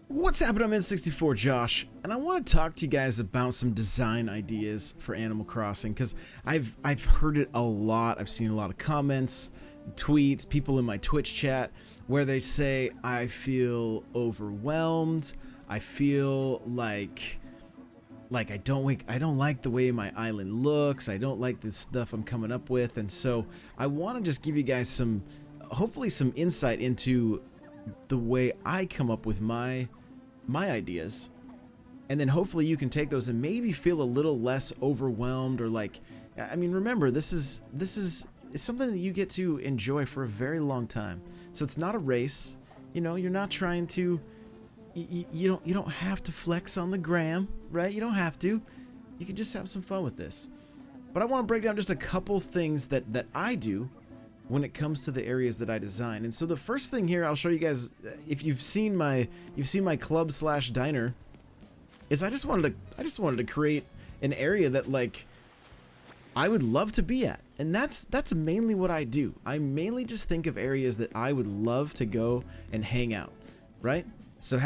What's happening? I'm N64 Josh, and I want to talk to you guys about some design ideas for Animal Crossing, because I've heard it a lot. I've seen a lot of comments, tweets, people in my Twitch chat where they say, I feel overwhelmed, I feel like I don't like the way my island looks, I don't like the stuff I'm coming up with. And so I want to just give you guys hopefully some insight into the way I come up with my ideas, and then hopefully you can take those and maybe feel a little less overwhelmed, or like, I mean, remember, this is something that you get to enjoy for a very long time. So it's not a race, you know. You're not trying to, you don't have to flex on the gram, right? You don't have to. You can just have some fun with this. But I want to break down just a couple things that I do when it comes to the areas that I design. And so the first thing here I'll show you guys, if you've seen my club/diner, is I just wanted to create an area that, like, I would love to be at. And that's mainly what I do. I mainly just think of areas that I would love to go and hang out, right? So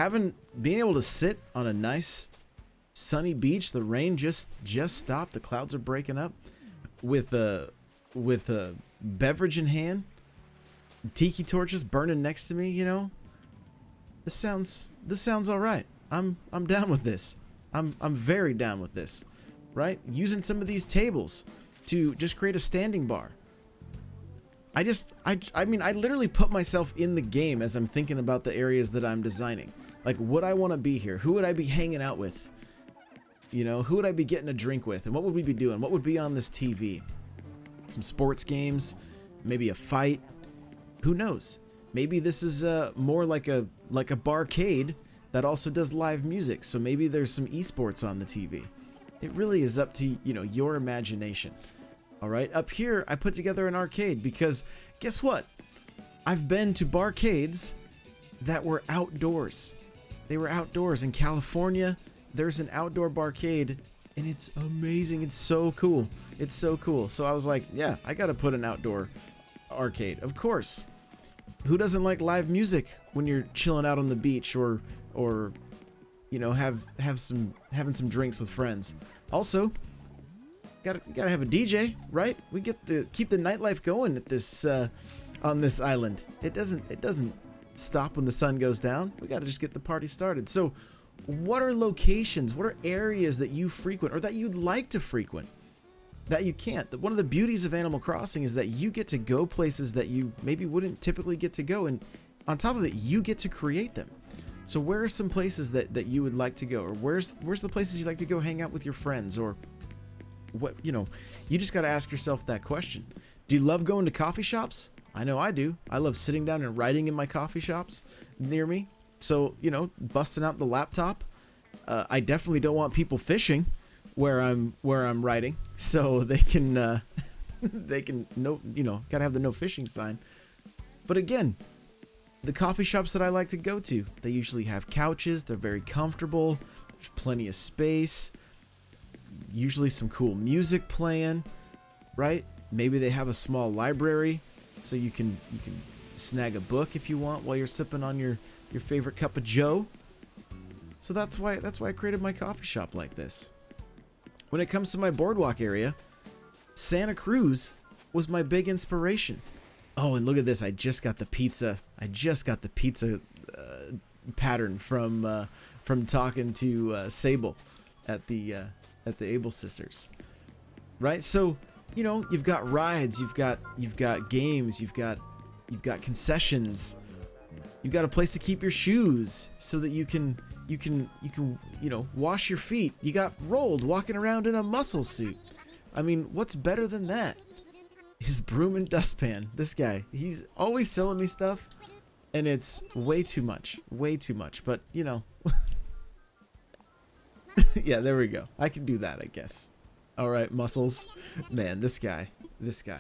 being able to sit on a nice sunny beach, the rain just stopped, the clouds are breaking up, with a beverage in hand, tiki torches burning next to me, you know. This sounds all right. I'm down with this. I'm very down with this, right? Using some of these tables to just create a standing bar. I mean, I literally put myself in the game as I'm thinking about the areas that I'm designing. Like, would I want to be here? Who would I be hanging out with? You know, who would I be getting a drink with? And what would we be doing? What would be on this TV? Some sports games, maybe a fight. Who knows? Maybe this is more like a barcade that also does live music. So maybe there's some esports on the TV. It really is up to, you know, your imagination. All right, up here I put together an arcade because guess what? I've been to barcades that were outdoors. They were outdoors in California. There's an outdoor barcade. And it's amazing. It's so cool. It's so cool. So I was like, yeah, I gotta put an outdoor arcade. Of course. Who doesn't like live music when you're chilling out on the beach, or you know, having some drinks with friends? Also, gotta have a DJ, right? We get to keep the nightlife going at this on this island. It doesn't stop when the sun goes down. We gotta just get the party started. So what are locations, what are areas that you frequent or that you'd like to frequent that you can't? One of the beauties of Animal Crossing is that you get to go places that you maybe wouldn't typically get to go, and on top of it, you get to create them. So where are some places that you would like to go, or where's the places you'd like to go hang out with your friends, or what, you know? You just got to ask yourself that question. Do you love going to coffee shops? I know I do. I love sitting down and writing in my coffee shops near me. So, you know, busting out the laptop. I definitely don't want people fishing where I'm writing, so they can gotta have the no fishing sign. But again, the coffee shops that I like to go to, they usually have couches. They're very comfortable. There's plenty of space. Usually some cool music playing, right? Maybe they have a small library, so you can snag a book if you want while you're sipping on your favorite cup of joe. So that's why I created my coffee shop like this. When it comes to my boardwalk area, Santa Cruz was my big inspiration. Oh, and look at this. I just got the pizza pattern from talking to Sable at the Able Sisters. Right? So, you know, you've got rides, you've got games, you've got concessions. You've got a place to keep your shoes so that you can you know, wash your feet. You got Rolled walking around in a muscle suit. I mean, what's better than that? His broom and dustpan. This guy, he's always selling me stuff, and it's way too much. But, you know, yeah, there we go. I can do that, I guess. All right, Muscles. Man, this guy.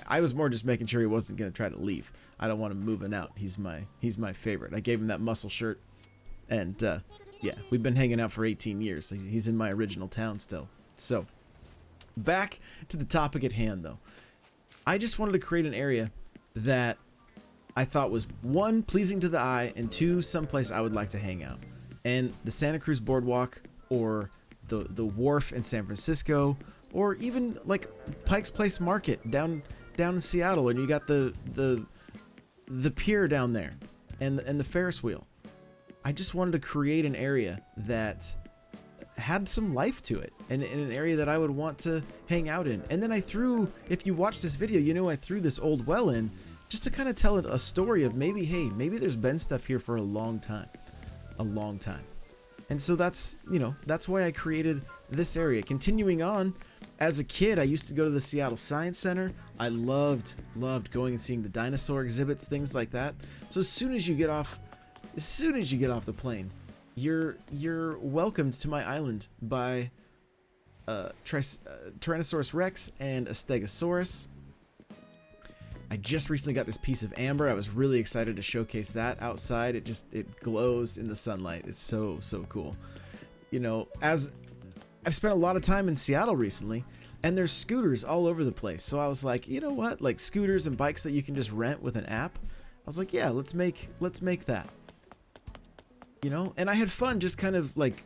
I was more just making sure he wasn't gonna try to leave. I don't want him moving out. He's my favorite. I gave him that muscle shirt, and yeah, we've been hanging out for 18 years. He's in my original town still. So, back to the topic at hand, though. I just wanted to create an area that I thought was, one, pleasing to the eye, and two, someplace I would like to hang out. And the Santa Cruz Boardwalk, or the wharf in San Francisco, or even like Pike's Place Market down in Seattle, and you got the pier down there, and the Ferris wheel. I just wanted to create an area that had some life to it, and in an area that I would want to hang out in. And then I threw, if you watch this video, you know I threw this old well in just to kind of tell it a story of maybe, hey, maybe there's been stuff here for a long time. And so that's, you know, that's why I created this area. Continuing on, as a kid, I used to go to the Seattle Science Center. I loved going and seeing the dinosaur exhibits, things like that. So as soon as you get off the plane, you're welcomed to my island by Tyrannosaurus Rex and a Stegosaurus. I just recently got this piece of amber. I was really excited to showcase that outside. It glows in the sunlight. It's so cool. You know, as I've spent a lot of time in Seattle recently, and there's scooters all over the place. So I was like, you know what? Like scooters and bikes that you can just rent with an app. I was like, yeah, let's make that. You know, and I had fun just kind of like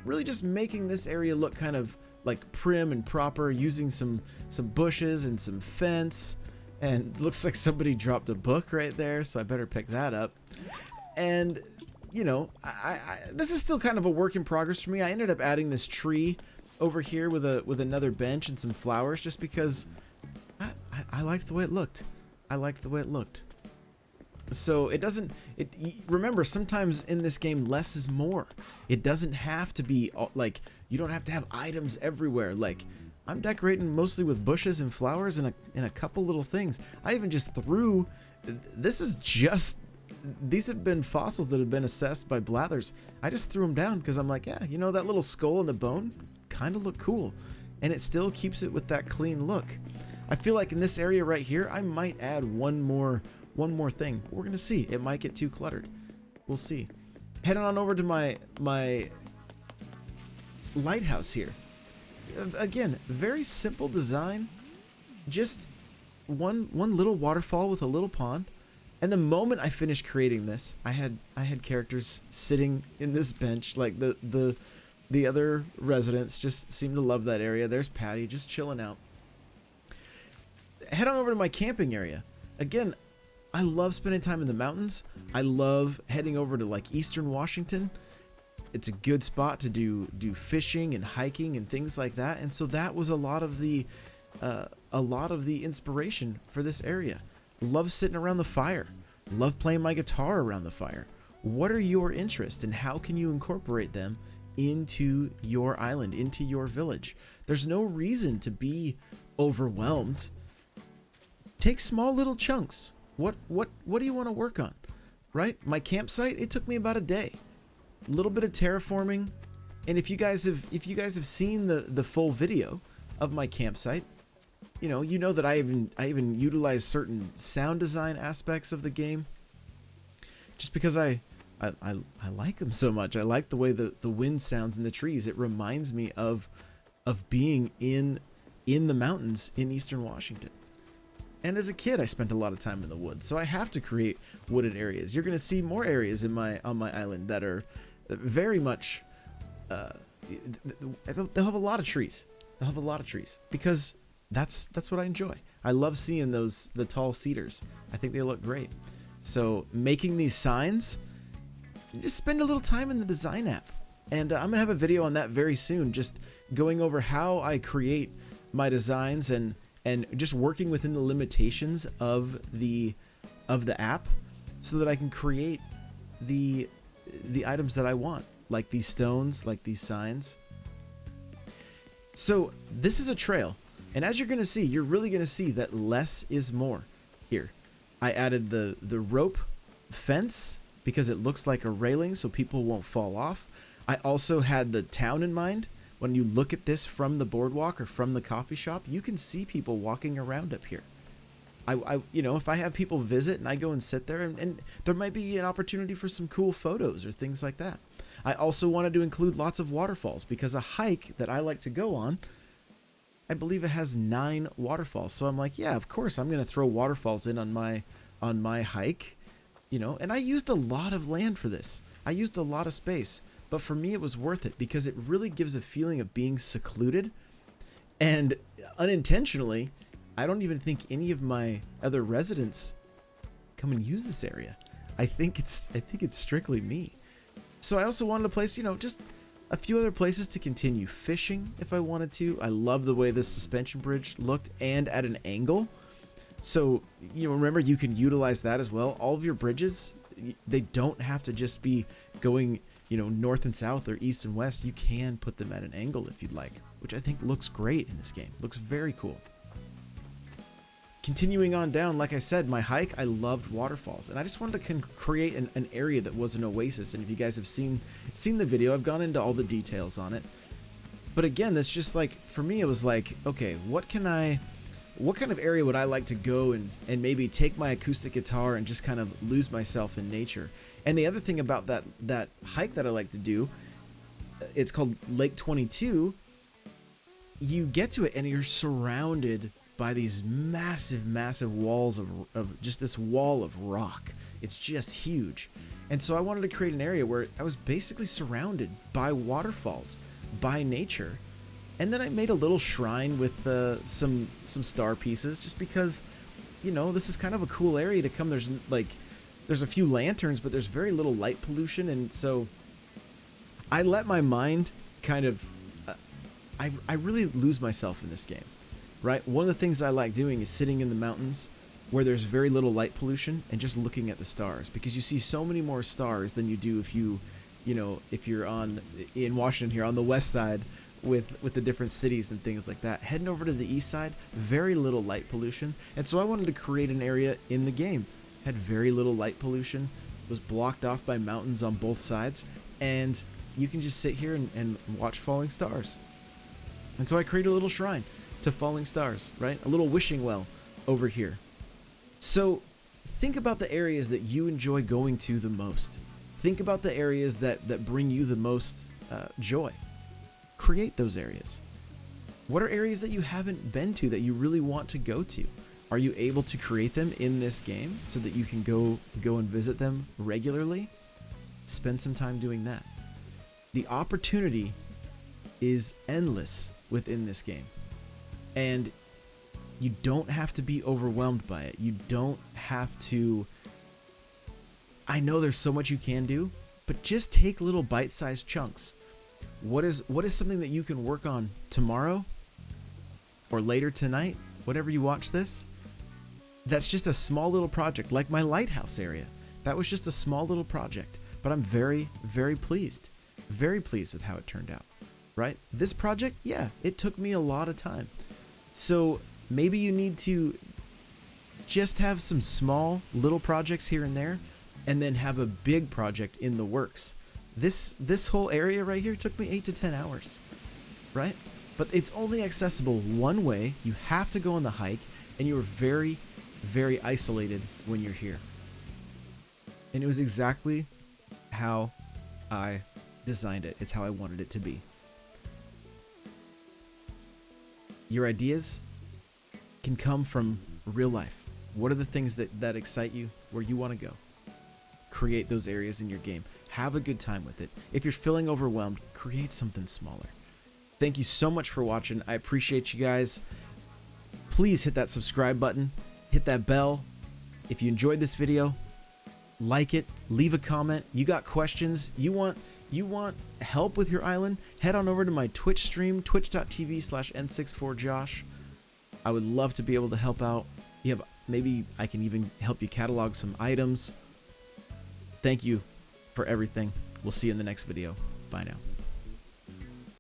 really just making this area look kind of like prim and proper, using some bushes and some fence. And it looks like somebody dropped a book right there, so I better pick that up. And, you know, this is still kind of a work in progress for me. I ended up adding this tree over here with another bench and some flowers just because I liked the way it looked. So remember, sometimes in this game, less is more. It doesn't have to be, like, you don't have to have items everywhere. Like, I'm decorating mostly with bushes and flowers and a couple little things. I even just threw, these have been fossils that have been assessed by Blathers. I just threw them down because I'm like, yeah, you know, that little skull and the bone kind of look cool. And it still keeps it with that clean look. I feel like in this area right here, I might add one more thing. We're going to see. It might get too cluttered. We'll see. Heading on over to my lighthouse here. Again, very simple design. Just one little waterfall with a little pond. And the moment I finished creating this, I had characters sitting in this bench, like the other residents just seem to love that area. There's Patty just chilling out. Head on over to my camping area. Again, I love spending time in the mountains. I love heading over to like Eastern Washington. It's a good spot to do fishing and hiking and things like that. And so that was a lot of the inspiration for this area. Love sitting around the fire. Love playing my guitar around the fire. What are your interests and how can you incorporate them into your island, into your village? There's no reason to be overwhelmed. Take small little chunks. What do you want to work on? Right? My campsite, it took me about a day. A little bit of terraforming, and if you guys have seen the full video of my campsite, you know that I even utilize certain sound design aspects of the game, just because I like them so much. I like the way the wind sounds in the trees. It reminds me of being in the mountains in Eastern Washington. And as a kid, I spent a lot of time in the woods, so I have to create wooded areas. You're going to see more areas on my island that are very much, they'll have a lot of trees. Because that's what I enjoy. I love seeing the tall cedars. I think they look great. So making these signs, just spend a little time in the design app. And I'm gonna have a video on that very soon, just going over how I create my designs and just working within the limitations of the app, so that I can create the items that I want, like these stones, like these signs. So this is a trail, and as you're really gonna see that less is more here. I added the rope fence because it looks like a railing so people won't fall off. I also had the town in mind. When you look at this from the boardwalk or from the coffee shop, you can see people walking around up here. If I have people visit and I go and sit there, and there might be an opportunity for some cool photos or things like that. I also wanted to include lots of waterfalls because a hike that I like to go on I believe it has 9 waterfalls. So I'm like, yeah, of course I'm gonna throw waterfalls in on my hike, you know. And I used a lot of land for this. I used a lot of space, but for me it was worth it because it really gives a feeling of being secluded. And unintentionally, I don't even think any of my other residents come and use this area. I think it's strictly me. So I also wanted a place, you know, just a few other places to continue fishing if I wanted to. I love the way this suspension bridge looked and at an angle. So, you know, remember, you can utilize that as well. All of your bridges, they don't have to just be going, you know, north and south or east and west. You can put them at an angle if you'd like, which I think looks great in this game. Looks very cool. Continuing on down, like I said, my hike, I loved waterfalls, and I just wanted to create an area that was an oasis. And if you guys have seen the video, I've gone into all the details on it. But again, that's just like, for me, it was like, okay, what kind of area would I like to go and maybe take my acoustic guitar and just kind of lose myself in nature? And the other thing about that hike that I like to do, it's called Lake 22. You get to it and you're surrounded by these massive walls of just this wall of rock. It's just huge. And so I wanted to create an area where I was basically surrounded by waterfalls, by nature. And then I made a little shrine with some star pieces, just because, you know, this is kind of a cool area to come. There's a few lanterns, but there's very little light pollution. And so I let my mind kind of, I really lose myself in this game. Right? One of the things I like doing is sitting in the mountains where there's very little light pollution and just looking at the stars, because you see so many more stars than you do if if you're in Washington here on the west side with the different cities and things like that. Heading over to the east side, very little light pollution. And so I wanted to create an area in the game. Had very little light pollution, was blocked off by mountains on both sides, and you can just sit here and watch falling stars. And so I created a little shrine to falling stars, right? A little wishing well over here. So think about the areas that you enjoy going to the most. Think about the areas that bring you the most joy. Create those areas. What are areas that you haven't been to that you really want to go to? Are you able to create them in this game so that you can go and visit them regularly? Spend some time doing that. The opportunity is endless within this game. And you don't have to be overwhelmed by it. You don't have to... I know there's so much you can do, but just take little bite-sized chunks. What is something that you can work on tomorrow or later tonight, whenever you watch this? That's just a small little project, like my lighthouse area. That was just a small little project, but I'm very, very pleased. Very pleased with how it turned out, right? This project, yeah, it took me a lot of time. So maybe you need to just have some small little projects here and there, and then have a big project in the works. This whole area right here took me 8 to 10 hours, right? But it's only accessible one way. You have to go on the hike, and you are very, very isolated when you're here. And it was exactly how I designed it. It's how I wanted it to be. Your ideas can come from real life. What are the things that excite you, where you want to go? Create those areas in your game. Have a good time with it. If you're feeling overwhelmed, create something smaller. Thank you so much for watching. I appreciate you guys. Please hit that subscribe button. Hit that bell. If you enjoyed this video, like it. Leave a comment. You got questions? You want help with your island? Head on over to my Twitch stream, twitch.tv/n64josh. I would love to be able to help out. Maybe I can even help you catalog some items. Thank you for everything. We'll see you in the next video. Bye now.